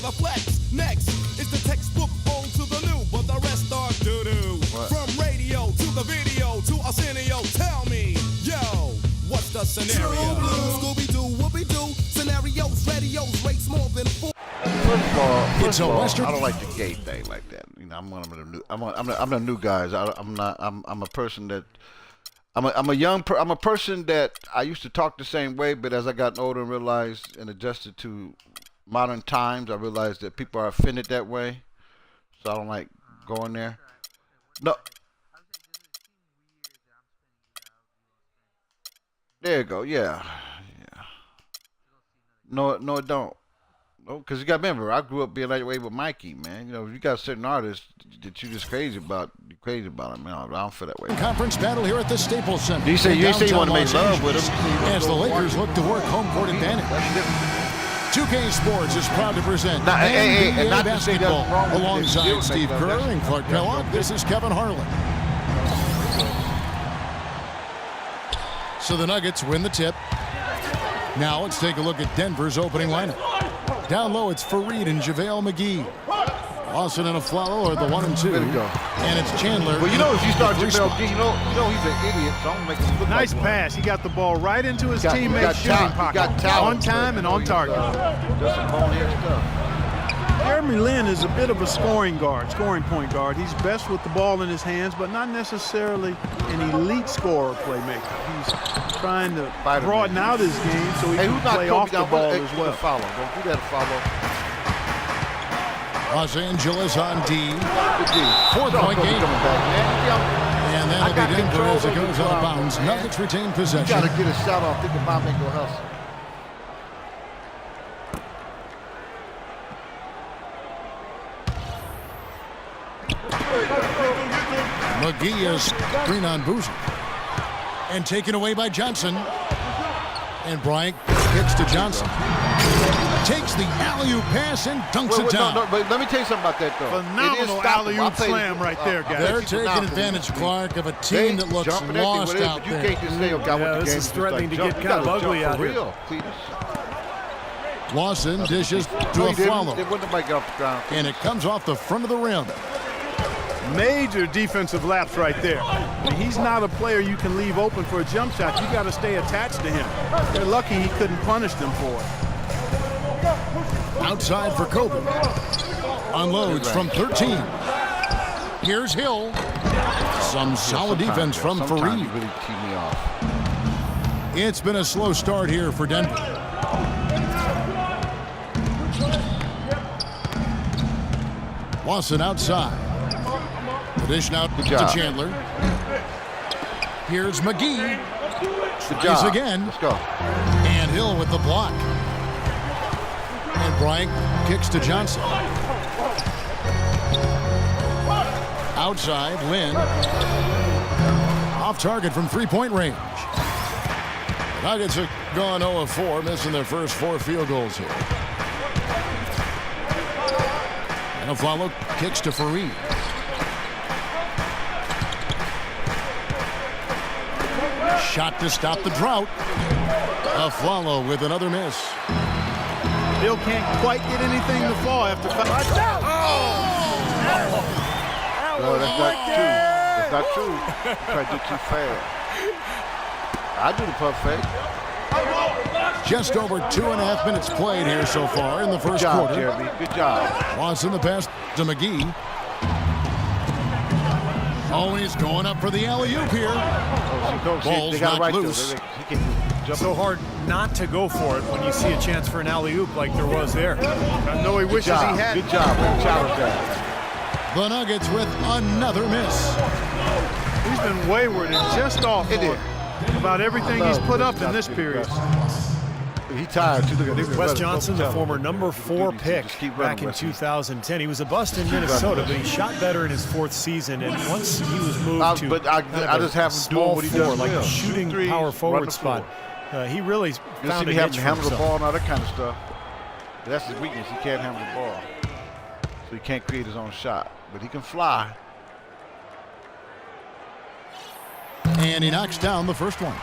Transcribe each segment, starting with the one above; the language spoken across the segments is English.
the flex. Next is the textbook old to the new, but the rest are doo-doo. From radio to the video to Arsenio, tell me, yo, what's the scenario? Scooby-Doo, whoopie-doo, scenarios, radios, rates more than 4. First of all, I Western. don't like the gay thing like that. You know, I'm one of the new. I'm the new guys. I'm not. I'm a person that. I'm a person that I used to talk the same way, but as I got older and realized and adjusted to modern times, I realized that people are offended that way. So I don't like going there. No. There you go. Yeah. No, it don't. No, because you got to remember, I grew up being that way with Mikey, man. You know, you got certain artists that you just crazy about. You're crazy about them. I don't feel that way. Conference battle here at the Staples Center. You say you want to make love with them. As the Lakers look to work home court advantage. 2K Sports is proud to present NBA not to say basketball nothing wrong with alongside this. Steve Kerr and Clark Kellogg. This is Kevin Harlan. So the Nuggets win the tip. Now let's take a look at Denver's opening lineup. Down low, it's Fareed and JaVale McGee. Lawson and Aflalo are the 1 and 2. There we go. And it's Chandler. Well, you know, if you start JaVale McGee, you know he's an idiot, so I'm going to make him look Nice like pass. He got the ball right into his He teammate's shooting got pocket. talent, On time and on target. Does some bonehead stuff. Jeremy Lin is a bit of a scoring point guard. He's best with the ball in his hands, but not necessarily an elite scorer playmaker. He's trying to broaden out his game so he can play off the ball as well. Follow. Don't do that follow. Los Angeles on D. 4-point game. And that'll be Denver as it goes out of bounds. Nuggets retain possession. You got to get a shot off. Think about making a hustle. McGee is screen on Boozer. And taken away by Johnson. And Bryant kicks to Johnson. Takes the alley-oop pass and dunks it down. No, but let me tell you something about that, though. Phenomenal alley-oop slam right there, guys. They're taking advantage, Clark, of a team that looks lost out there. You can't just say, this is threatening to get kind of ugly out here. Lawson dishes to Aflalo. And it comes off the front of the rim. Major defensive lapse right there. I mean, he's not a player you can leave open for a jump shot. You got to stay attached to him. They're lucky he couldn't punish them for it. Outside for Kobe. Unloads from 13. Here's Hill. Some solid defense from Fareed. It's been a slow start here for Denver. Lawson outside. Addition out to Chandler. Here's McGee. Tries again. Let's go. And Hill with the block. And Bryant kicks to Johnson. Outside, Lynn. Off target from three-point range. The Nuggets have gone 0 of 4, missing their first 4 field goals here. And Aflalo kicks to Fareed. Shot to stop the drought. Aflalo with another miss. Bill can't quite get anything to fall after 5. No, that's not true. That's not true. Try to do too fast. I do the pump fake. Just over 2.5 minutes played here so far in the first quarter. Jeremy. Good job. Lawson the pass to McGee. Always going up for the alley-oop here. Ball's not loose. So hard not to go for it when you see a chance for an alley-oop like there was there. I know he wishes he had. Good job. Good challenge that. The Nuggets with another miss. He's been wayward and just off about everything he's put up in this period. He tired too. Wes Johnson, the former number 4 pick back in 2010. He was a bust in Minnesota, but he shot better in his 4th season. And once he was moved to I just have him doing what he does, like a shooting power forward spot, he really found a niche for handle the ball himself. and all that kind of stuff. But that's his weakness. He can't handle the ball, so he can't create his own shot. But he can fly. And he knocks down the first one.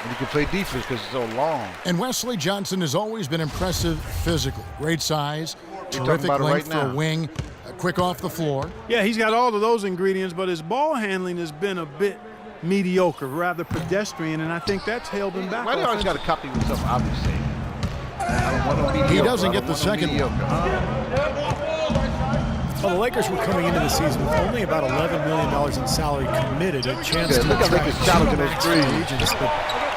And he can play defense because it's so long. And Wesley Johnson has always been impressive physically. Great size, terrific length for a wing, quick off the floor. Yeah, he's got all of those ingredients, but his ball handling has been a bit mediocre, rather pedestrian, and I think that's held him back. Why do you always got to copy himself? Obviously, he doesn't get the second one. Well, the Lakers were coming into the season with only about $11 million in salary committed, a chance to attract max free agents, but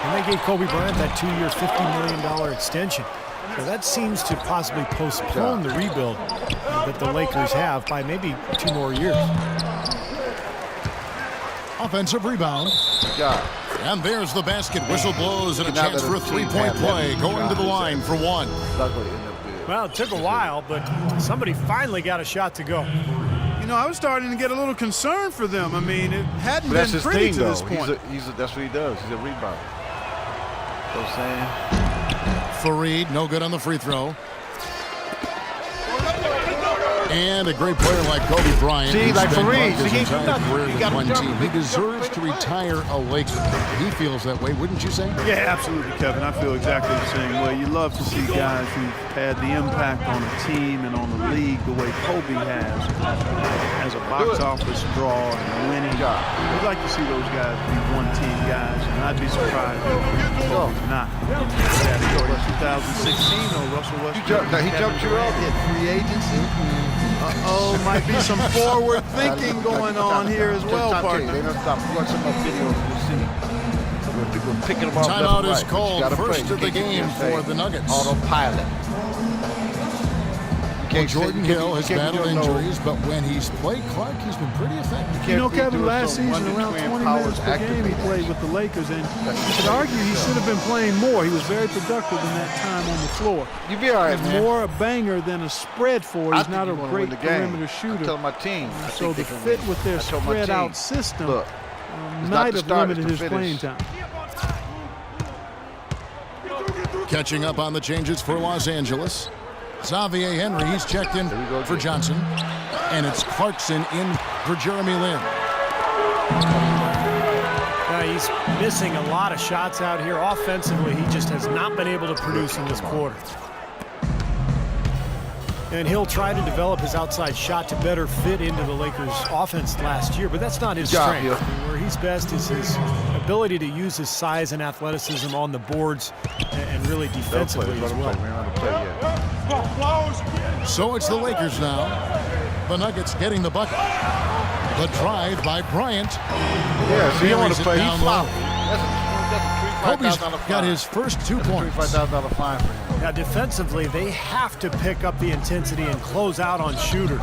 and they gave Kobe Bryant that 2-year, $50 million extension. So that seems to possibly postpone the rebuild that the Lakers have by maybe 2 more years. Offensive rebound. And there's the basket. Whistle blows and a chance for a three-point play. Going to the line for one. Well, it took a while, but somebody finally got a shot to go. You know, I was starting to get a little concerned for them. I mean, it hadn't been pretty to this point. That's what he does. He's a rebounder. You know what I'm saying? Fareed, no good on the free throw. And a great player like Kobe Bryant. See, like Fareed, his entire career with one team. He deserves to retire a Laker. He feels that way, wouldn't you say? Yeah, absolutely, Kevin. I feel exactly the same way. You love to see guys who've had the impact on a team and on the league the way Kobe has, as a box office draw and winning. We'd like to see those guys be one-team guys, and I'd be surprised if Kobe's not. Yeah, 2016, though, Russell Westbrook. He jumped you up. Hit free agency. Uh-oh, might be some forward thinking going on here as well, partner. They don't stop. Watch some more videos, you'll see. We're picking them off. Timeout is called. First of the game for the Nuggets. Autopilot. Well, Jordan Hill has battled injuries, but when he's played Clark, he's been pretty effective. You know, Kevin, last season, around 20 minutes per game he played with the Lakers, and you could argue he should have been playing more. He was very productive in that time on the floor. You'll be all right, man. More a banger than a spread for. He's not a great perimeter shooter. I tell my team. So the fit with their spread-out system might have limited his playing time. Catching up on the changes for Los Angeles. Xavier Henry, he's checked in for Johnson. And it's Clarkson in for Jeremy Lin. He's missing a lot of shots out here. Offensively, he just has not been able to produce in this quarter. And he'll try to develop his outside shot to better fit into the Lakers' offense last year, but that's not his strength. Where he's best is his ability to use his size and athleticism on the boards and really defensively as well. So it's the Lakers now. The Nuggets getting the bucket. The drive by Bryant. Yeah, so you want to play. He flopped. Kobe's got his first 2 points. $5,000 fine for him. Now, defensively, they have to pick up the intensity and close out on shooters.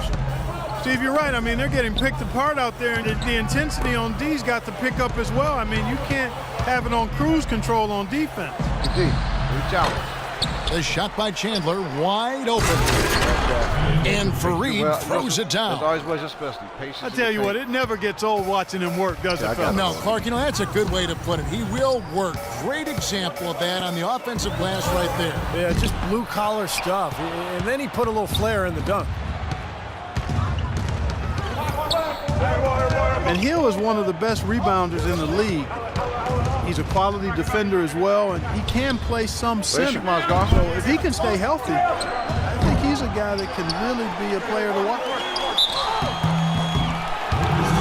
Steve, you're right. I mean, they're getting picked apart out there, and the intensity on D's got to pick up as well. I mean, you can't have it on cruise control on defense. Indeed. Reach out. The shot by Chandler, wide open. And Fareed throws it down. There's always was especially patience. I tell you what, it never gets old watching him work, does it, fellas? No, Clark, you know, that's a good way to put it. He will work. Great example of that on the offensive glass right there. Yeah, just blue-collar stuff. And then he put a little flair in the dunk. And Hill is one of the best rebounders in the league. He's a quality defender as well, and he can play some center. So if he can stay healthy, I think he's a guy that can really be a player to watch.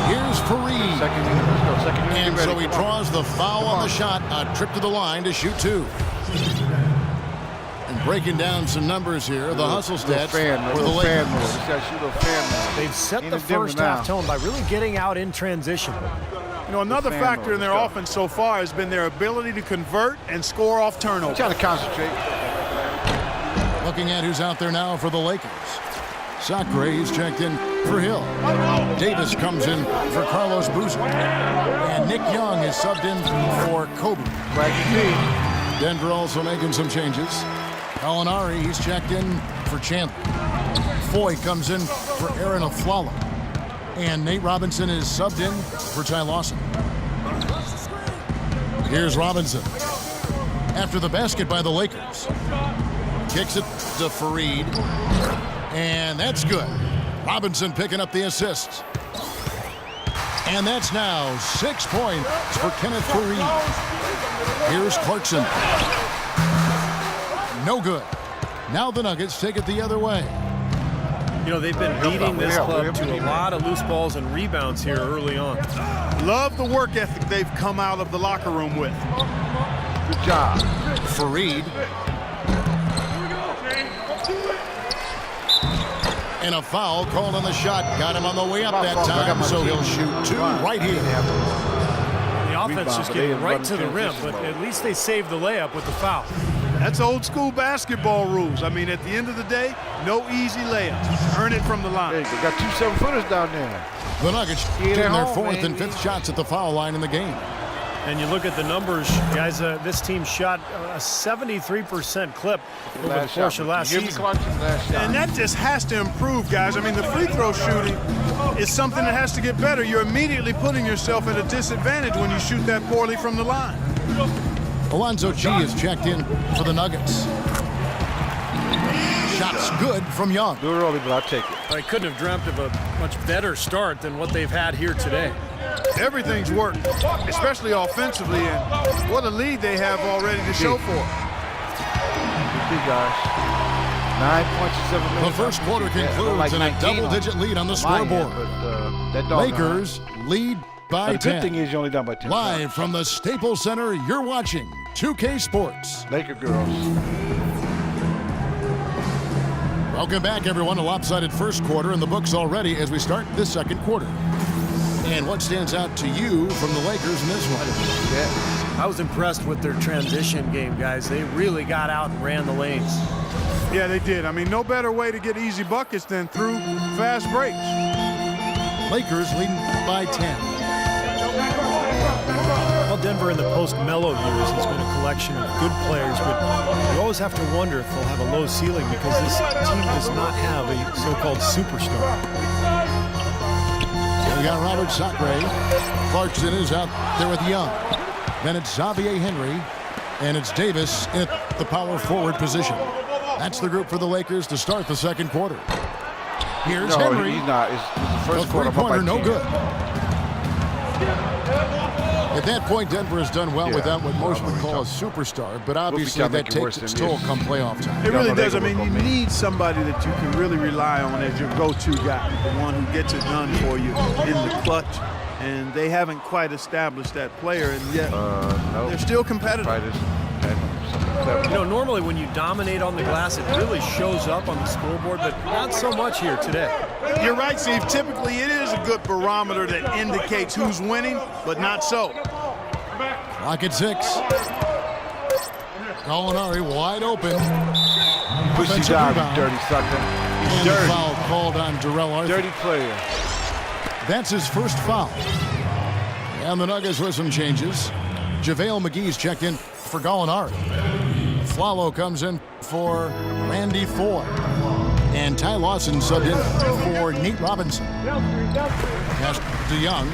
Here's Fareed. And so he draws the foul on the shot. A trip to the line to shoot 2. And breaking down some numbers here, the hustle stats for the Lakers. They've set the first half tone by really getting out in transition. You know, another factor in their offense so far has been their ability to convert and score off turnovers. Trying to concentrate. Looking at who's out there now for the Lakers. Sacre, he's checked in for Hill. Davis comes in for Carlos Boozer. And Nick Young is subbed in for Kobe. Denver also making some changes. Gallinari, he's checked in for Chandler. Foy comes in for Aaron Aflalo. And Nate Robinson is subbed in for Ty Lawson. Here's Robinson. After the basket by the Lakers. Kicks it to Fareed. And that's good. Robinson picking up the assist. And that's now 6 points for Kenneth Fareed. Here's Clarkson. No good. Now the Nuggets take it the other way. You know, they've been leading this club to a lot of loose balls and rebounds here early on. Love the work ethic they've come out of the locker room with. Good job. Fareed. And a foul called on the shot. Got him on the way up that time, so he'll shoot 2 right here. The offense just getting right to the rim, but at least they saved the layup with the foul. That's old school basketball rules. I mean, at the end of the day, no easy layups. Earn it from the line. Hey, they got 2 7-footers down there. The Nuggets getting their 4th and 5th shots at the foul line in the game. And you look at the numbers, guys, this team shot a 73% clip over the course of last season. And that just has to improve, guys. I mean, the free throw shooting is something that has to get better. You're immediately putting yourself at a disadvantage when you shoot that poorly from the line. Alonzo G is checked in for the Nuggets. Shots good from Young. Do it early, but I'll take it. I couldn't have dreamt of a much better start than what they've had here today. Everything's worked, especially offensively, and what a lead they have already to show for. Good guys. 9 points and 7 minutes. The first quarter concludes in a double-digit lead on the scoreboard. Lakers lead by 10. The good thing is you're only down by 10. Live from the Staples Center, you're watching 2K Sports. Laker girls. Welcome back, everyone. A lopsided first quarter in the books already as we start this second quarter. And what stands out to you from the Lakers in this one? I was impressed with their transition game, guys. They really got out and ran the lanes. Yeah, they did. I mean, no better way to get easy buckets than through fast breaks. Lakers leading by 10. Well, Denver in the post-Melo years has been a collection of good players, but you always have to wonder if they'll have a low ceiling because this team does not have a so-called superstar. We got Robert Sacre. Clarkson is out there with Young. Then it's Xavier Henry, and it's Davis in the power forward position. That's the group for the Lakers to start the second quarter. Here's Henry. He's not. It's the first The quarter. three-pointer, no good. At that point, Denver has done well without what most would call a superstar, but obviously that takes its toll come playoff time. It really does. I mean, you need somebody that you can really rely on as your go-to guy, the one who gets it done for you in the clutch. And they haven't quite established that player, and yet they're still competitive. You know, normally when you dominate on the glass, it really shows up on the scoreboard, but not so much here today. You're right, Steve. Typically, it is a good barometer that indicates who's winning, but not so. Clock at 6. Gallinari wide open. Push you down, you dirty sucker. And a foul called on Darrell Arthur. Dirty player. That's his first foul. And the Nuggets with some changes. JaVale McGee's checked in for Gallinari. Flalo comes in for Randy Ford. And Ty Lawson subbed in for Nate Robinson. Pass to Young.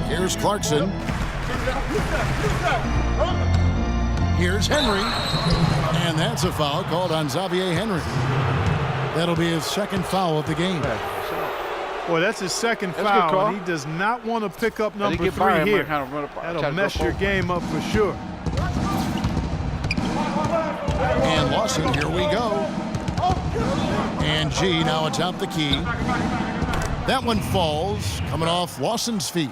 Here's Clarkson. Here's Henry. And that's a foul called on Xavier Henry. That'll be his second foul of the game. Well, that's his second foul, and he does not want to pick up number 3 here. That'll mess your game up for sure. And Lawson, here we go. And G now atop the key. That one falls, coming off Lawson's feet.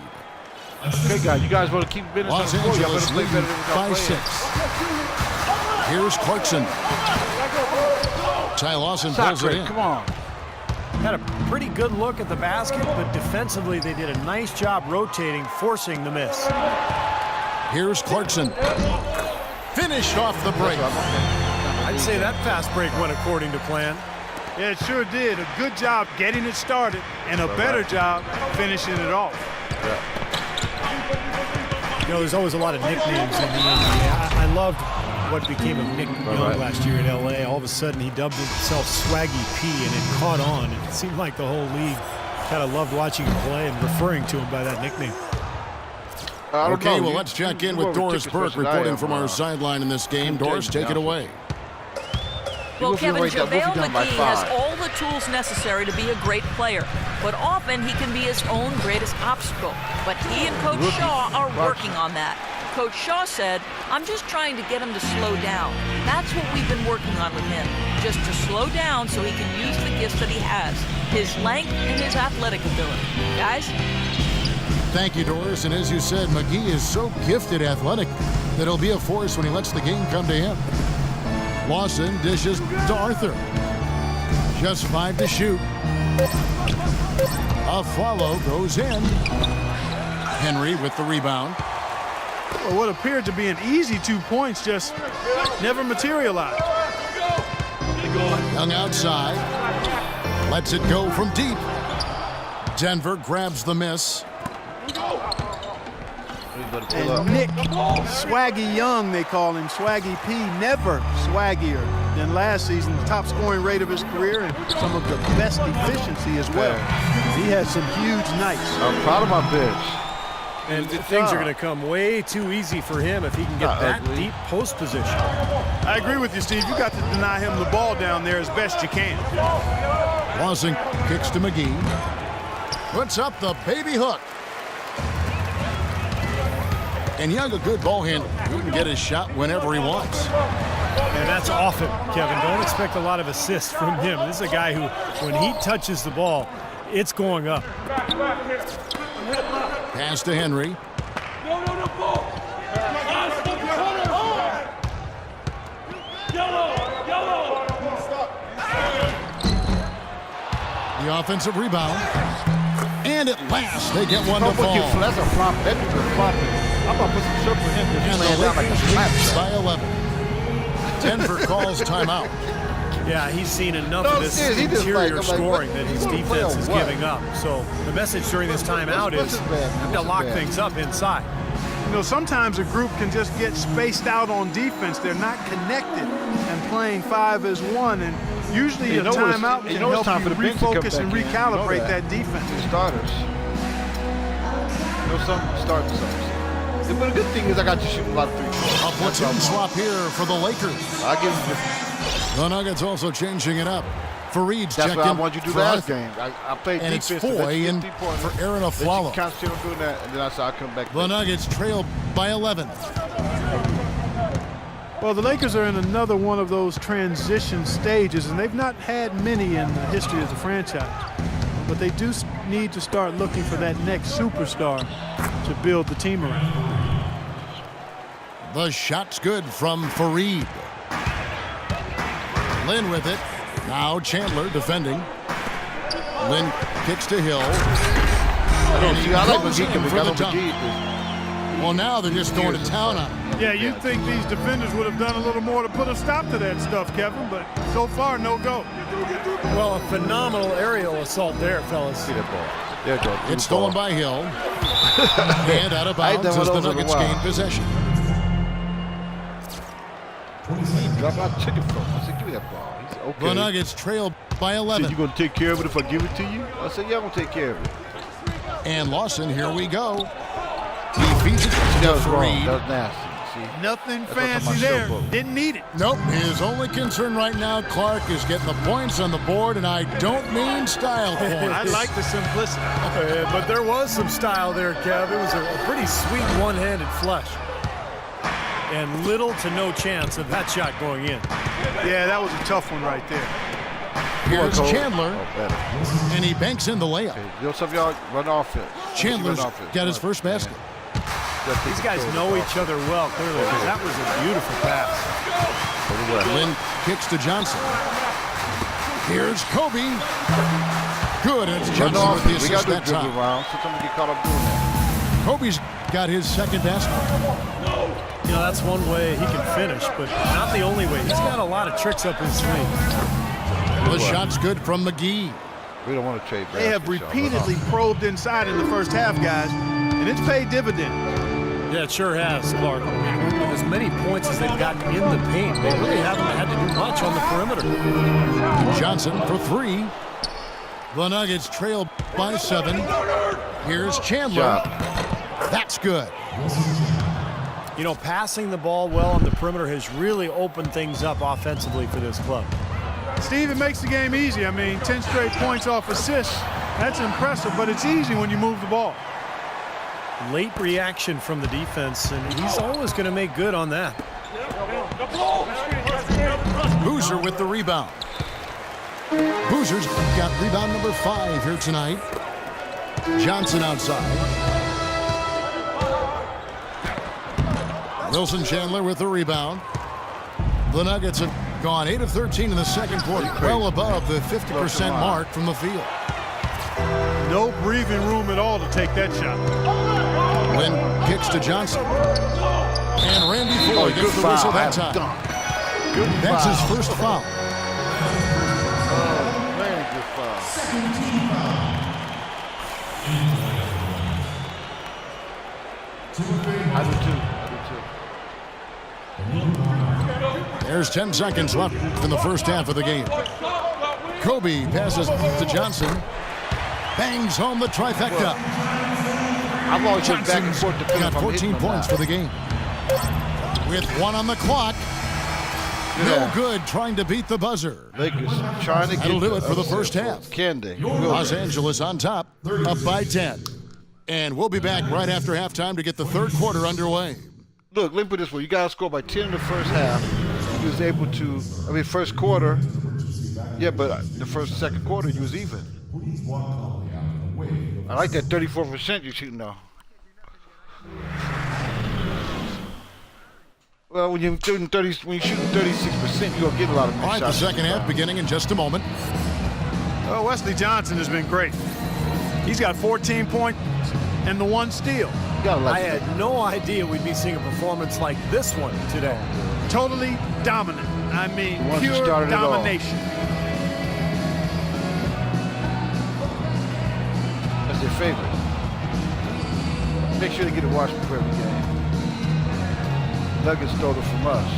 Okay, guys, you guys want to keep business Los on the floor. Angeles leading by 6. Here's Clarkson. Ty Lawson pulls it in. Come on. Had a pretty good look at the basket, but defensively they did a nice job rotating, forcing the miss. Here's Clarkson. Finished off the break. I'd say that fast break went according to plan. Yeah, it sure did. A good job getting it started and a better job finishing it off. You know, there's always a lot of nicknames in the NBA. I loved what became of Nick Young last year in L.A. All of a sudden, he dubbed himself Swaggy P, and it caught on. It seemed like the whole league kind of loved watching him play and referring to him by that nickname. Okay, well, let's check in with Doris Burke reporting from our sideline in this game. Doris, take it away. Well, Kevin, JaVale McGee has all the tools necessary to be a great player, but often he can be his own greatest obstacle. But he and Coach Shaw are working on that. Coach Shaw said, "I'm just trying to get him to slow down." That's what we've been working on with him, just to slow down so he can use the gifts that he has, his length and his athletic ability. Guys? Thank you, Doris. And as you said, McGee is so gifted athletic that he'll be a force when he lets the game come to him. Lawson dishes to Arthur. Just 5 to shoot. A follow goes in. Henry with the rebound. Well, what appeared to be an easy 2 points just never materialized. Young outside. Lets it go from deep. Denver grabs the miss. And Nick Swaggy Young, they call him, Swaggy P, never swaggier than last season. The top scoring rate of his career and some of the best efficiency as well. He had some huge nights. I'm proud of my bench. And things are going to come way too easy for him if he can get that deep post position. I agree with you, Steve. You got to deny him the ball down there as best you can. Lawson kicks to McGee. Puts up the baby hook. And Young, a good ball handler. He can get his shot whenever he wants. And that's often, Kevin. Don't expect a lot of assists from him. This is a guy who, when he touches the ball, it's going up. Pass to Henry. The offensive rebound. And at last, they get one to fall. That's a flop. That dude's a flop. I'm going to put some shit for him. And the Lakers lead by 11. Denver calls timeout. Yeah, he's seen enough of this interior scoring that his defense is giving up. So the message during this timeout is to lock things up inside. You know, sometimes a group can just get spaced out on defense. They're not connected and playing 5 as 1. And usually a timeout can help you refocus and recalibrate that defense. The starters. Some start some. But the good thing is I got to shoot a lot of 3-pointers. A platoon swap here for the Lakers. I give him the Nuggets also changing it up. Fareed's checked in. That's what I want you to do last game. I played and defense. And it's Foy in for Aaron Aflalo. Concentrate on doing that, and then I said I'll come back. The Nuggets trail by 11. Well, the Lakers are in another one of those transition stages, and they've not had many in the history of the franchise. But they do need to start looking for that next superstar to build the team around. The shot's good from Fareed. Lynn with it. Now Chandler defending. Lynn kicks to Hill. Well, now they're just going to town on him. Yeah, you'd think these defenders would have done a little more to put a stop to that stuff, Kevin, but so far, no go. Well, a phenomenal aerial assault there, fellas. See that ball. There it goes. It's stolen by Hill. And out of bounds as the Nuggets gain possession. Drop out chicken from. I said, give me that ball. He said, okay. The Nuggets trail by 11. You gonna take care of it if I give it to you? I said, yeah, I'm gonna take care of it. And Lawson, here we go. He feeds it to Fareed. That was nasty. See? Nothing fancy there. Didn't need it. Nope. His only concern right now, Clark, is getting the points on the board, and I don't mean style points. I like the simplicity. But there was some style there, Kev. It was a pretty sweet one-handed flush. And little to no chance of that shot going in. Yeah, that was a tough one right there. Here's Chandler, and he banks in the layup. Some of y'all run offense. Chandler's got his first basket. These guys know each other well, clearly, because that was a beautiful pass. Lynn kicks to Johnson. Here's Kobe. Good, and it's Johnson with the assist that time. Kobe's got his second basket. You know, that's one way he can finish, but not the only way. He's got a lot of tricks up his sleeve. The shot's good from McGee. We don't want to trade. They have repeatedly probed inside in the first half, guys, and it's paid dividend. Yeah, it sure has, Clark. With as many points as they've gotten in the paint, they really haven't had to do much on the perimeter. Johnson for 3. The Nuggets trail by 7. Here's Chandler. That's good. You know, passing the ball well on the perimeter has really opened things up offensively for this club. Steve, it makes the game easy. I mean, 10 straight points off assists. That's impressive, but it's easy when you move the ball. late reaction from the defense, and he's always going to make good on that. Boozer with the rebound. Boozer's got rebound number 5 here tonight. Johnson outside. Wilson Chandler with the rebound. The Nuggets have gone 8 of 13 in the second quarter, well above the 50% mark from the field. No breathing room at all to take that shot. Lynn kicks to Johnson. And Randy Fuller gets the whistle that time. That's his first foul. Very good foul. I do too. There's 10 seconds left in the first half of the game. Kobe passes to Johnson. Bangs home the trifecta. I've always been back and forth. Got 14 points for the game. With 1 on the clock. No good trying to beat the buzzer. Lakers trying to get. That'll do it for the first half. Can they? Los Angeles on top, up by 10. And we'll be back right after halftime to get the third quarter underway. Look, let me put it this way. You got to score by 10 in the first half. He was able to, first quarter. Yeah, but the second quarter, you was even. I like that 34% you're shooting now. Well, when you're shooting 36%, you're gonna get a lot of All right, the second half beginning in just a moment. Well, Wesley Johnson has been great. He's got 14 points and the 1 steal. I had no idea we'd be seeing a performance like this one today. Totally dominant. I mean, pure domination. That's their favorite. Make sure they get a watch before every game. Nuggets stole it from us.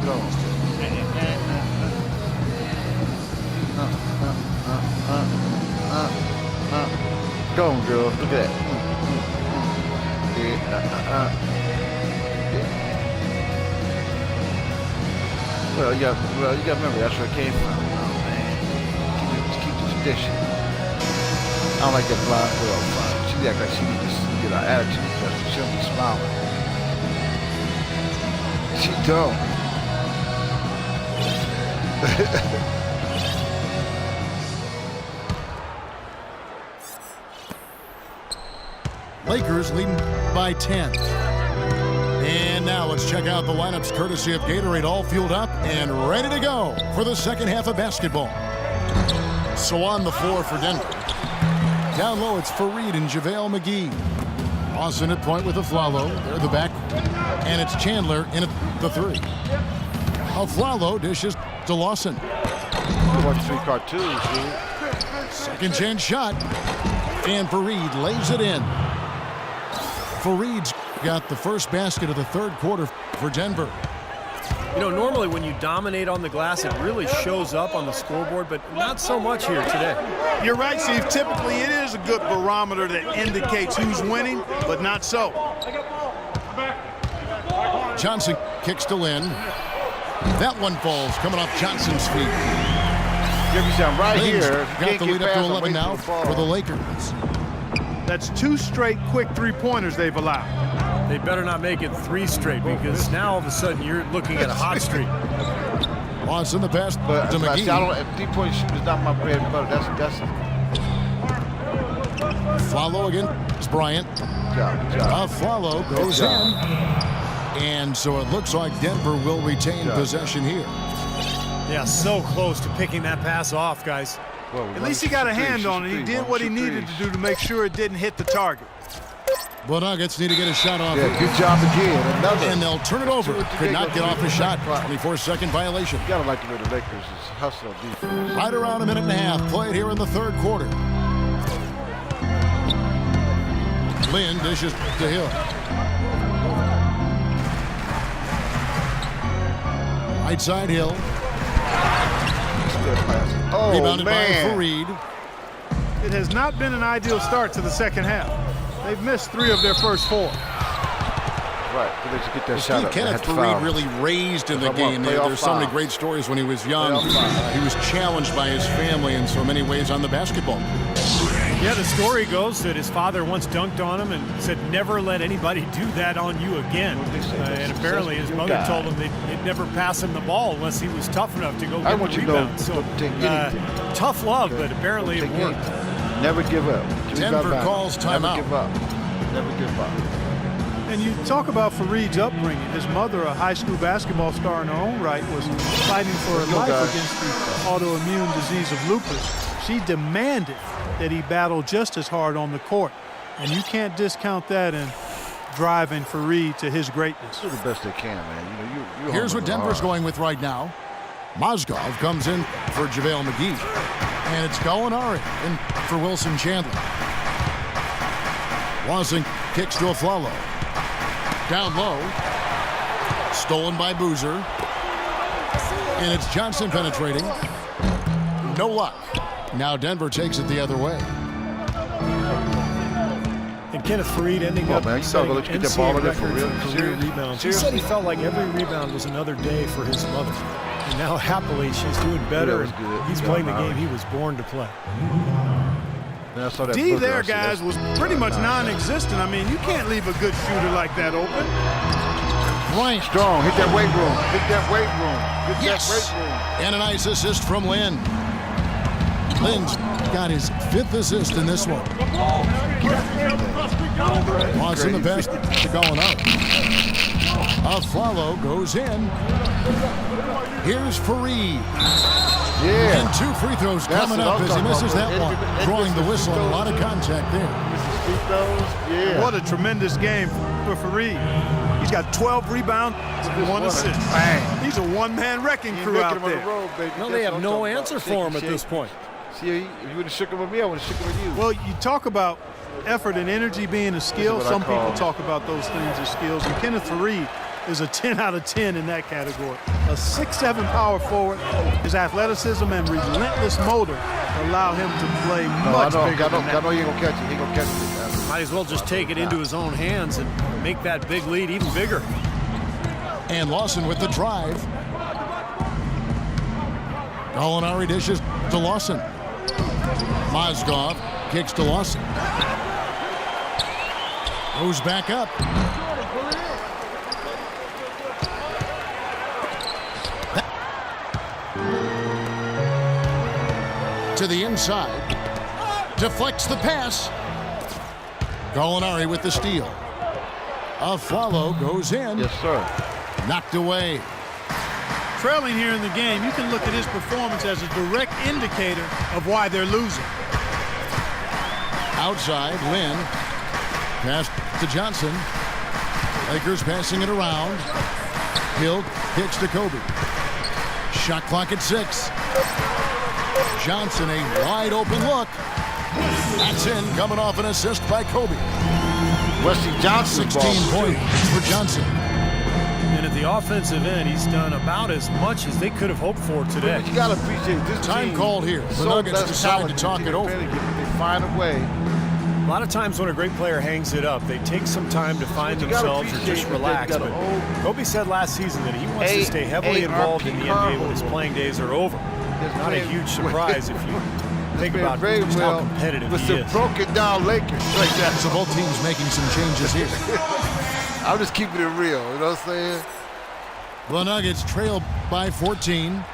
Go. Go on, girl. Look at that. Well, you got to remember that's where it came from. Oh, man. Keep the tradition. I don't like that blind girl. She act like she needs to get her attitude adjusted. She don't be smiling. She don't. Lakers leading by 10. And now let's check out the lineups courtesy of Gatorade, all fueled up and ready to go for the second half of basketball. So on the floor for Denver. Down low, it's Fareed and JaVale McGee. Austin at point with Aflalo. They're the back. And it's Chandler in at the 3. Aflalo dishes to Lawson. Watch 3 cartoons, dude. Second chance shot. And Fareed lays it in. Fareed's got the first basket of the third quarter for Denver. You know, normally when you dominate on the glass, it really shows up on the scoreboard, but not so much here today. You're right, Steve. Typically, it is a good barometer that indicates who's winning, but not so. Johnson kicks to Lynn. That one falls, coming off Johnson's feet. Lynn's here. Got the lead up to 11 now for the Lakers. That's 2 straight quick 3-pointers they've allowed. They better not make it 3 straight, because now all of a sudden you're looking at a hot streak. Austin the pass But to McGee. 3-point shooting is not my bread and butter. That's Follow against Bryant. good job. Follow goes in. And so it looks like Denver will retain possession here. Yeah, so close to picking that pass off, guys. Well, At least he got a hand on it. He did what he needed to do to make sure it didn't hit the target. The Nuggets need to get a shot off. Yeah, good job again. Another. And they'll turn it over. Could not get off the shot. 24-second violation. You gotta like the way the Lakers is hustle defense. Right around a minute and a half played here in the third quarter. Lynn dishes to Hill. Right side Hill. Oh, Rebounded man. by Fareed. It has not been an ideal start to the second half. They've missed 3 of their first 4. right. Let's get that Steve Kenneth Fareed really raised in the game. There's so many great stories when he was young. He was challenged by his family in so many ways on the basketball. Yeah, the story goes that his father once dunked on him and said, never let anybody do that on you again. And apparently his mother told him they'd never pass him the ball unless he was tough enough to go get the rebound. So tough love, but apparently it worked. Never give up. Denver calls timeout. Never give up. Never give up. And you talk about Fareed's upbringing. His mother, a high school basketball star in her own right, was fighting for her life against the autoimmune disease of lupus. She demanded that he battle just as hard on the court. And you can't discount that in driving Fareed to his greatness. Do the best they can, man. You Here's what Denver's going with right now. Mozgov comes in for JaVale McGee. And it's Gallinari in for Wilson Chandler. Lawson kicks to Aflalo. Down low. Stolen by Boozer. And it's Johnson penetrating. No luck. Now Denver takes it the other way. And Kenneth Fareed ending up setting an NCAA record for career rebounds. He said he felt like every rebound was another day for his mother. And now happily she's doing better. He's playing the game he was born to play. D there, guys, was pretty much non-existent. I mean, you can't leave a good shooter like that open. Bryant strong. Hit that weight room. Hit that weight room. Hit that weight room. And a nice assist from Lynn. Lynn's got his 5th assist in this one. Wants in the best to going up. Aflalo goes in. Here's Fareed. Yeah. And 2 free throws coming up as he misses that one. Drawing the whistle and a lot of contact there. Yeah. What a tremendous game for Fareed. He's got 12 rebounds and 1 assist. He's a one-man wrecking crew out there. Well, they have no answer for him at this point. See, if you would have shook him with me, I would have shook him with you. Well, you talk about effort and energy being a skill. Some people talk about those things as skills. And Kenneth Fareed is a 10 out of 10 in that category. A 6'7" power forward. His athleticism and relentless motor allow him to play much bigger than that. I know he ain't going to catch it. He going to catch it. Might as well just take it into his own hands and make that big lead even bigger. And Lawson with the drive. Gallinari dishes to Lawson. Mozgov kicks to Lawson. Goes back up. To the inside. Deflects the pass. Gallinari with the steal. Aflalo goes in. Yes, sir. Knocked away. Trailing here in the game, you can look at his performance as a direct indicator of why they're losing. Outside, Lynn. Pass to Johnson. Lakers passing it around. Hill kicks to Kobe. Shot clock at 6. Johnson, a wide open look. That's in, coming off an assist by Kobe. Wesley Johnson. 16 points for Johnson. And at the offensive end, he's done about as much as they could have hoped for today. But you got to appreciate this time team. Called here. The Nuggets decide to talk it over. They find a way. A lot of times when a great player hangs it up, they take some time to find themselves or just relax. But Kobe said last season that he wants to stay heavily involved in the NBA when his playing days are over. Not a huge surprise if you think about just how competitive he is. Broken down Lakers like that. So both teams making some changes here. I'm just keeping it real, you know what I'm saying? The Nuggets trail by 14.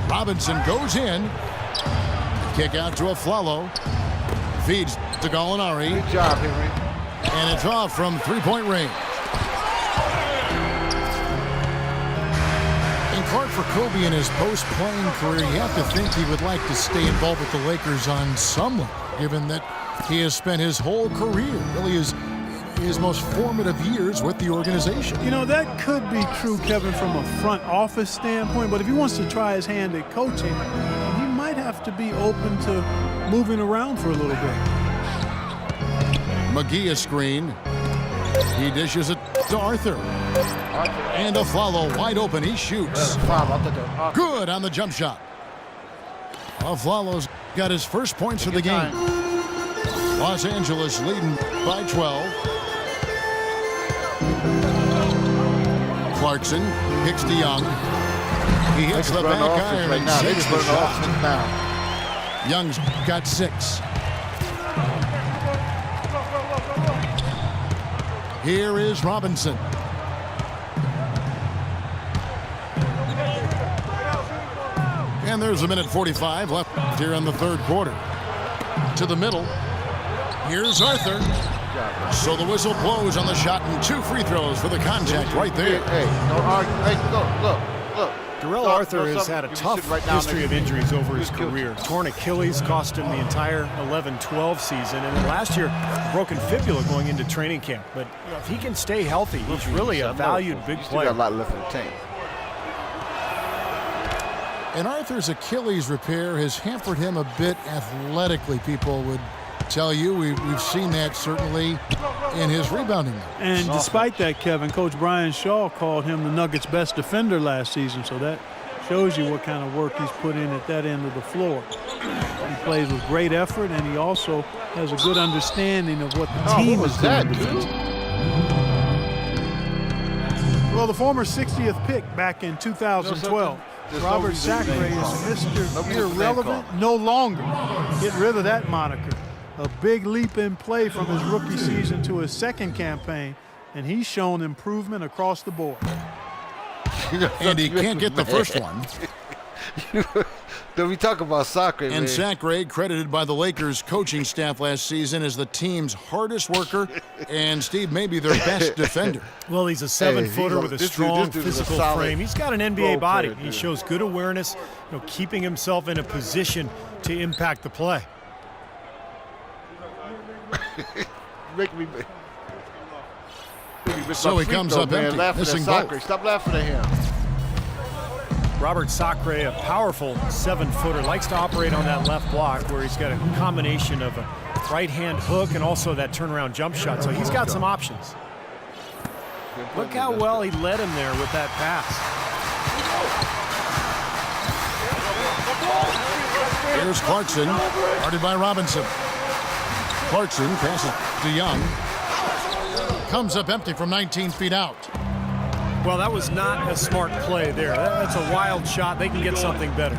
Robinson goes in. Kick out to Aflalo. Feeds to Gallinari. Good job, Henry. And it's off from three-point range. In part for Kobe in his post-playing career, you have to think he would like to stay involved with the Lakers on some level, given that he has spent his whole career, really his most formative years with the organization. You know, that could be true, Kevin, from a front office standpoint, but if he wants to try his hand at coaching, he might have to be open to moving around for a little bit. McGee a screen. He dishes it to Arthur. And Aflalo wide open. He shoots. Good on the jump shot. Aflalo's got his first points of the game. Los Angeles leading by 12. Clarkson kicks to Young. He hits the back iron right now. They just run the offense now. Young's got 6. Here is Robinson. And there's a minute 45 left here in the third quarter. To the middle. Here's Arthur. So the whistle blows on the shot and 2 free throws for the contact right there. Hey, don't argue. Hey, look. Darrell Arthur has had a tough history of injuries over his career. Torn Achilles cost him the entire 11-12 season, and then last year, broken fibula going into training camp. But if he can stay healthy, he's really a valued big player. Got a lot left in the tank. And Arthur's Achilles repair has hampered him a bit athletically, people would tell you. We've seen that certainly in his rebounding. And despite that, Kevin, Coach Brian Shaw called him the Nuggets' best defender last season, so that shows you what kind of work he's put in at that end of the floor. He plays with great effort, and he also has a good understanding of what the team is doing. Well, the former 60th pick back in 2012. Robert Sacre is Mr. Irrelevant no longer. Get rid of that moniker. A big leap in play from his rookie season to his second campaign, and he's shown improvement across the board. And he can't get the first one. Then we talk about soccer, and Sacre, credited by the Lakers coaching staff last season as the team's hardest worker and, Steve, maybe their best defender. Well, he's a 7-footer with a strong physical frame. He's got an NBA body. He shows good awareness, keeping himself in a position to impact the play. So he comes up empty, missing both. Stop laughing at him. Robert Sacre, a powerful 7-footer, likes to operate on that left block where he's got a combination of a right-hand hook and also that turnaround jump shot. So he's got some options. Look how well he led him there with that pass. Here's Clarkson, guarded by Robinson. Clarkson passes to Young. Comes up empty from 19 feet out. Well, that was not a smart play there. That's a wild shot. They can get something better.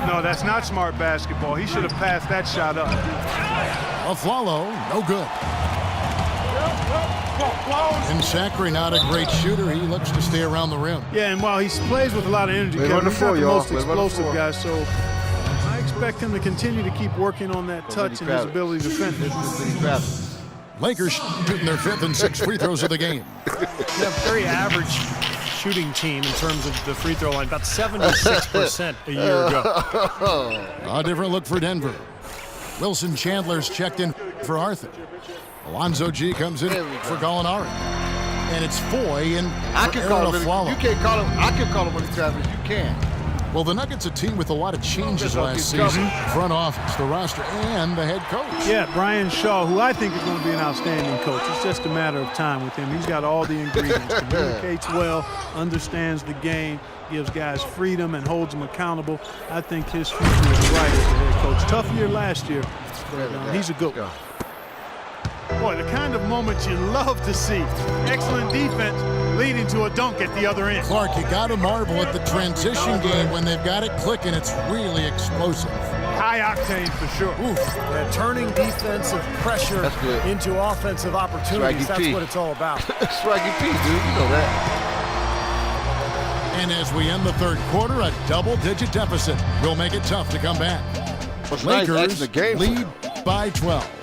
No, that's not smart basketball. He should have passed that shot up. Aflalo, no good. And Sacre, not a great shooter. He looks to stay around the rim. Yeah, and while he plays with a lot of energy, Kevin, he's not the most explosive guy, so I expect him to continue to keep working on that touch and his ability to defend. Lakers shooting their 5th and 6th free throws of the game. Yeah, very average shooting team in terms of the free throw line, about 76% a year ago. A different look for Denver. Wilson Chandler's checked in for Arthur. Alonzo G comes in for Gallinari. And it's Foy and Aflalo. You can't call him. I can call him any time as you can. Well, the Nuggets, a team with a lot of changes last season. Front office, the roster, and the head coach. Yeah, Brian Shaw, who I think is going to be an outstanding coach. It's just a matter of time with him. He's got all the ingredients. Communicates well, understands the game, gives guys freedom, and holds them accountable. I think his future is bright as the head coach. Tough year last year, but he's a good one. Boy, the kind of moment you love to see. Excellent defense leading to a dunk at the other end. Clark, you got to marvel at the transition game when they've got it clicking. It's really explosive. High octane for sure. Turning defensive pressure into offensive opportunities. That's what it's all about. Swaggy P, dude. You know that. And as we end the third quarter, a double-digit deficit will make it tough to come back. Lakers lead by 12.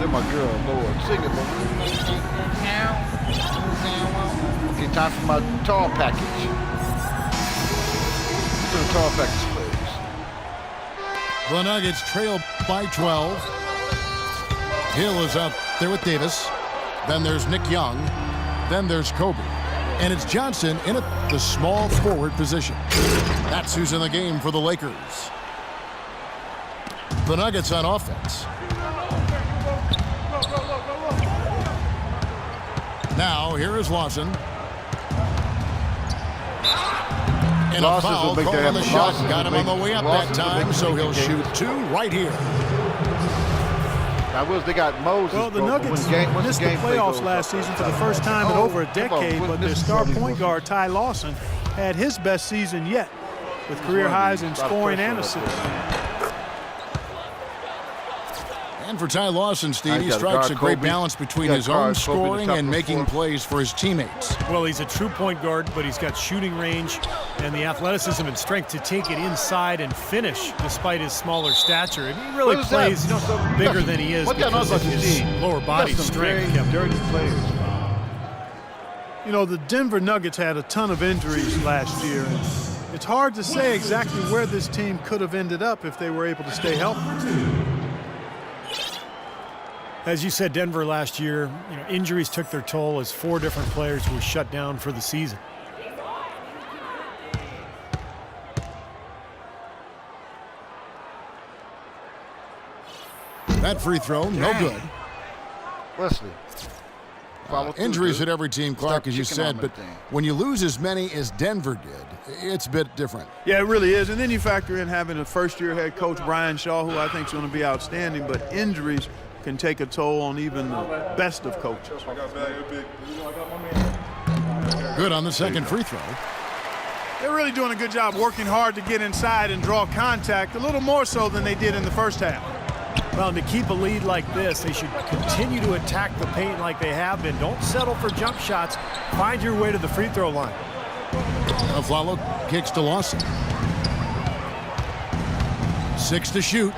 My girl, Lord, sing it, Lord. Okay, time for my tall package. For the tall package, please. The Nuggets trail by 12. Hill is out there with Davis. Then there's Nick Young. Then there's Kobe. And it's Johnson in the small forward position. That's who's in the game for the Lakers. The Nuggets on offense. Now, here is Lawson. And a foul call on the shot. Got him on the way up that time, so he'll shoot 2 right here. Now, they got Moses. Well, the Nuggets missed the playoffs last season for the first time in over a decade, but their star point guard, Ty Lawson, had his best season yet with career highs in scoring and assists. And for Ty Lawson, Steve, he strikes a great balance between his own scoring and making plays for his teammates. Well, he's a true point guard, but he's got shooting range and the athleticism and strength to take it inside and finish despite his smaller stature. And he really plays bigger than he is because of his lower body strength. Dirty players. You know, the Denver Nuggets had a ton of injuries last year. And it's hard to say exactly where this team could have ended up if they were able to stay healthy. As you said, Denver last year, injuries took their toll as 4 different players were shut down for the season. That free throw, no good. Wesley. Injuries at every team, Clark, as you said, but when you lose as many as Denver did, it's a bit different. Yeah, it really is. And then you factor in having a first-year head coach, Brian Shaw, who I think is going to be outstanding, but injuries can take a toll on even the best of coaches. Good on the second free throw. They're really doing a good job working hard to get inside and draw contact, a little more so than they did in the first half. Well, and to keep a lead like this, they should continue to attack the paint like they have been. Don't settle for jump shots. Find your way to the free throw line. Aflalo kicks to Lawson. 6 to shoot.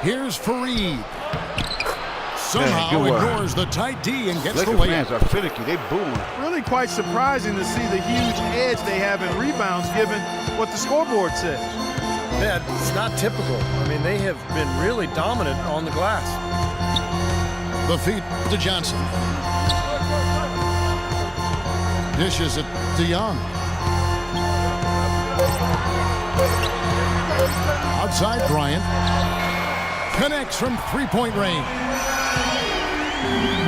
Here's Fareed. Somehow ignores the tight D and gets the layup. Fans are finicky. They booing. Really quite surprising to see the huge edge they have in rebounds given what the scoreboard says. Yeah, it's not typical. I mean, they have been really dominant on the glass. The feed to Johnson. Dishes it to Young. Outside Bryant. Connects from three-point range.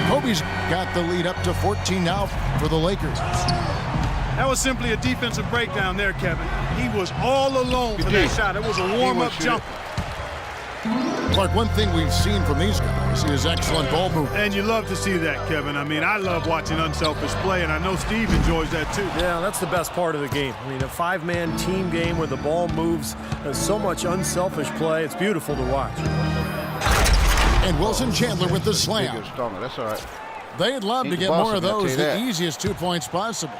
Kobe's got the lead up to 14 now for the Lakers. That was simply a defensive breakdown there, Kevin. He was all alone for that shot. It was a warm-up jumper. Clark, one thing we've seen from these guys is excellent ball movement. And you love to see that, Kevin. I mean, I love watching unselfish play, and I know Steve enjoys that too. Yeah, that's the best part of the game. I mean, a 5-man team game where the ball moves. There's so much unselfish play. It's beautiful to watch. And Wilson Chandler with the slam. That's all right. They'd love to get more of those, the easiest 2 points possible.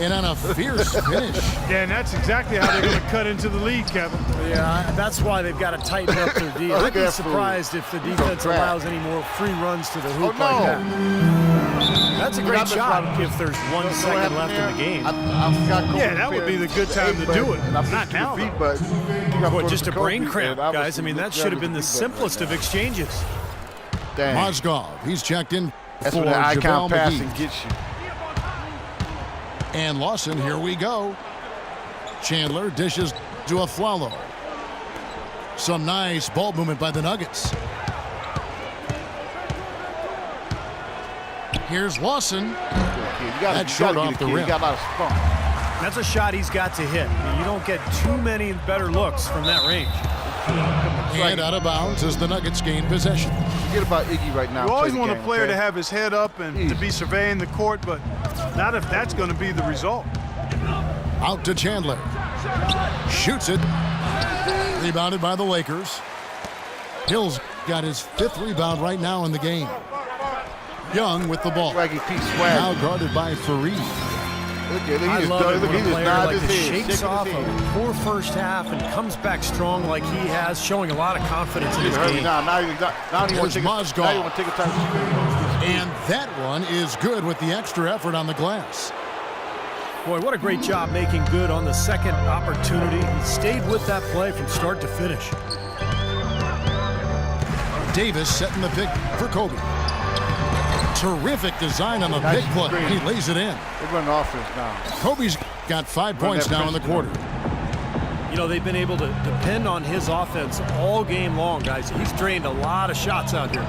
And on a fierce finish. Yeah, and that's exactly how they're going to cut into the lead, Kevin. Yeah, that's why they've got to tighten up their D. I'd be surprised if the defense allows any more free runs to the hoop like that. That's a great shot if there's 1 second left in the game. Yeah, that would be the good time to do it. Not now. Boy, just a brain cramp, guys. I mean, that should have been the simplest of exchanges. Mozgov, he's checked in That's for when the icon JaVale passing McGee. gets you. And Lawson, here we go. Chandler dishes to Aflalo. Some nice ball movement by the Nuggets. Here's Lawson. That's short off the rim. That's a shot he's got to hit. I mean, you don't get too many better looks from that range. And out of bounds as the Nuggets gain possession. Forget about Iggy right now. You always want a player to have his head up and to be surveying the court, but not if that's going to be the result. Out to Chandler. Shoots it. Rebounded by the Lakers. Hill's got his 5th rebound right now in the game. Young with the ball. Now guarded by Fareed. I love it when a player like this shakes off a poor first half and comes back strong like he has, showing a lot of confidence in his game. There's Mozgov. And that one is good with the extra effort on the glass. Boy, what a great job making good on the second opportunity. He stayed with that play from start to finish. Davis setting the pick for Kobe. Terrific design on the big play. He lays it in. They run offense now. Kobe's got 5 points now in the quarter. You know, they've been able to depend on his offense all game long, guys. He's drained a lot of shots out here.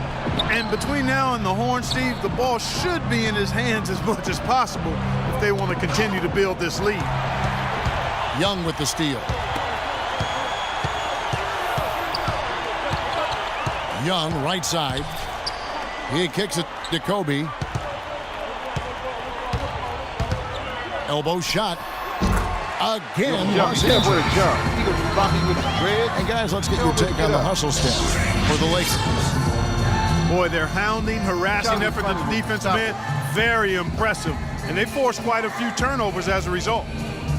And between now and the horn, Steve, the ball should be in his hands as much as possible if they want to continue to build this lead. Young with the steal. Young, right side. He kicks it to Kobe. Elbow shot. Again, Los Angeles. With a jump. He goes blocking with the dread. And guys, let's get your take on the hustle stats for the Lakers. Boy, they're hounding, harassing effort at the defensive end. Very impressive. And they forced quite a few turnovers as a result.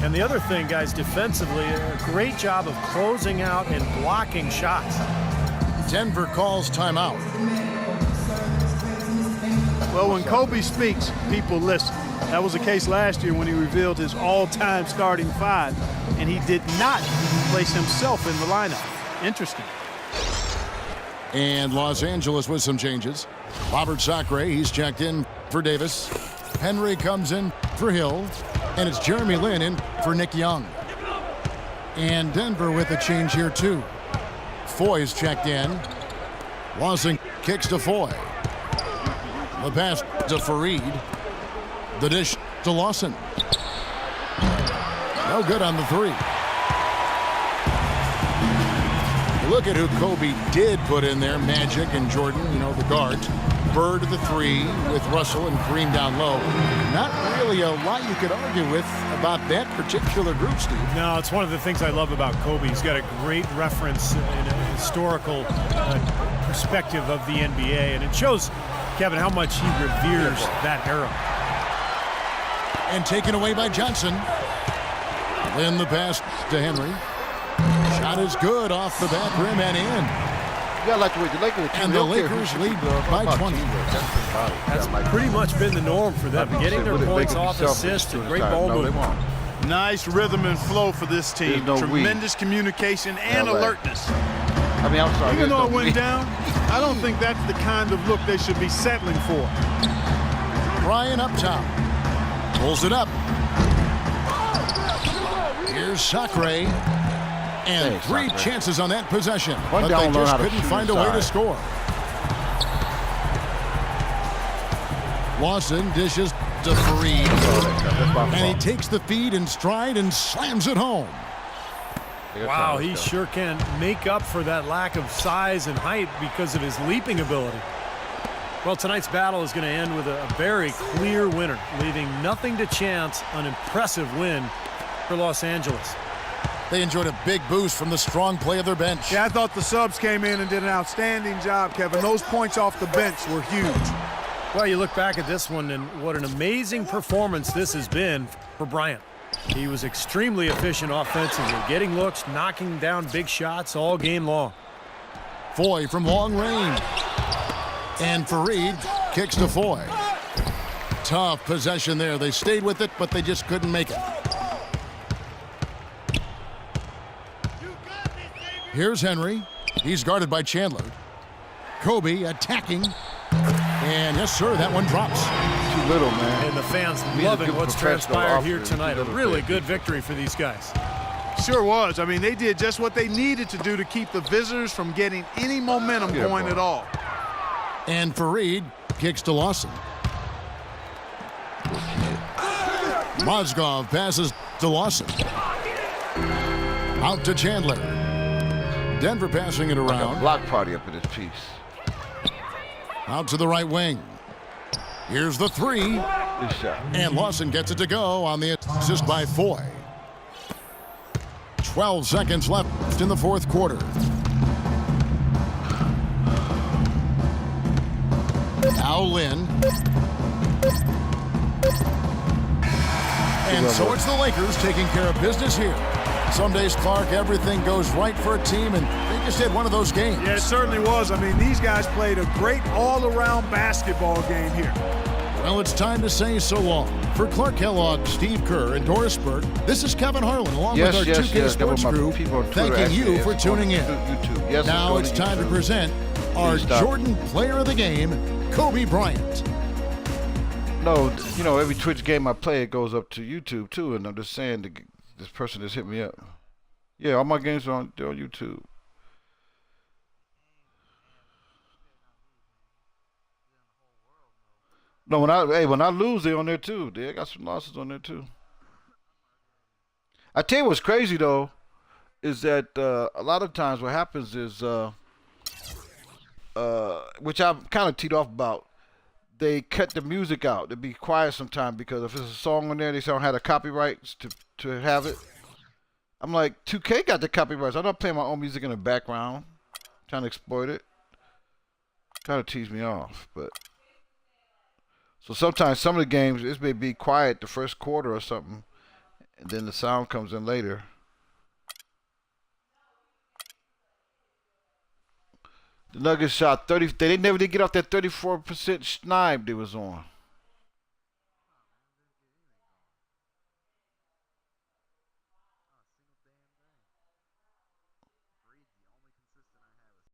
And the other thing, guys, defensively, a great job of closing out and blocking shots. Denver calls timeout. Well, when Kobe speaks, people listen. That was the case last year when he revealed his all-time starting five, and he did not place himself in the lineup. Interesting. And Los Angeles with some changes. Robert Sacre, he's checked in for Davis. Henry comes in for Hill. And it's Jeremy Lin in for Nick Young. And Denver with a change here, too. Foy's checked in. Lawson kicks to Foy. The pass to Fareed. The dish to Lawson. No good on the three. Look at who Kobe did put in there. Magic and Jordan, you know, the guards. Bird at the three with Russell and Kareem down low. Not really a lot you could argue with about that particular group, Steve. No, it's one of the things I love about Kobe. He's got a great reference in a historical perspective of the NBA, and it shows, Kevin, how much he reveres that era. And taken away by Johnson. Then the pass to Henry. Shot is good off the back rim and in. Yeah, like the Lakers. And the Lakers lead by 20. That's pretty much been the norm for them. Getting their points off assists and great ball movement. Nice rhythm and flow for this team. Tremendous communication and alertness. I mean, I'm sorry. Even though it went down, I don't think that's the kind of look they should be settling for. Bryant up top. Pulls it up. Here's Sacre. And three chances on that possession, but they just couldn't find a way to score. Lawson dishes to Fareed. And he takes the feed in stride and slams it home. Wow, he sure can make up for that lack of size and height because of his leaping ability. Well, tonight's battle is going to end with a very clear winner, leaving nothing to chance. An impressive win for Los Angeles. They enjoyed a big boost from the strong play of their bench. Yeah, I thought the subs came in and did an outstanding job, Kevin. Those points off the bench were huge. Well, you look back at this one, and what an amazing performance this has been for Bryant. He was extremely efficient offensively, getting looks, knocking down big shots all game long. Foy from long range. And Fareed kicks to Foy. Tough possession there. They stayed with it, but they just couldn't make it. Here's Henry. He's guarded by Chandler. Kobe attacking. And yes, sir, that one drops. Too little, man. And the fans loving what's transpired here tonight. A really good victory for these guys. Sure was. I mean, they did just what they needed to do to keep the visitors from getting any momentum going at all. And Fareed kicks to Lawson. Mozgov passes to Lawson. Out to Chandler. Denver passing it around. Like a block party up in this piece. Out to the right wing. Here's the three. Good shot. And Lawson gets it to go on the assist by Foy. 12 seconds left in the fourth quarter. Now Lin. And so it's the Lakers taking care of business here. Some days, Clark, everything goes right for a team, and they just had one of those games. Yeah, it certainly was. I mean, these guys played a great all-around basketball game here. Well, it's time to say so long. For Clark Kellogg, Steve Kerr, and Doris Burke, this is Kevin Harlan, along with our 2K Sports crew, thanking you for tuning in. Yes, now it's time to present our Jordan Player of the Game, Kobe Bryant. No, you know, every Twitch game I play, it goes up to YouTube, too, and I'm just saying this person just hit me up. Yeah, all my games are on YouTube. No, when I lose, they're on there too. They got some losses on there too. I tell you what's crazy though, is that a lot of times what happens is, which I'm kind of teed off about, they cut the music out. They be quiet sometimes because if there's a song on there, they don't have the copyrights to have it. I'm like, 2K got the copyrights. I'm not playing my own music in the background, trying to exploit it. Kind of tease me off, but so sometimes some of the games this may be quiet the first quarter or something, and then the sound comes in later. The Nuggets shot 30. They never did get off that 34% schneid they was on.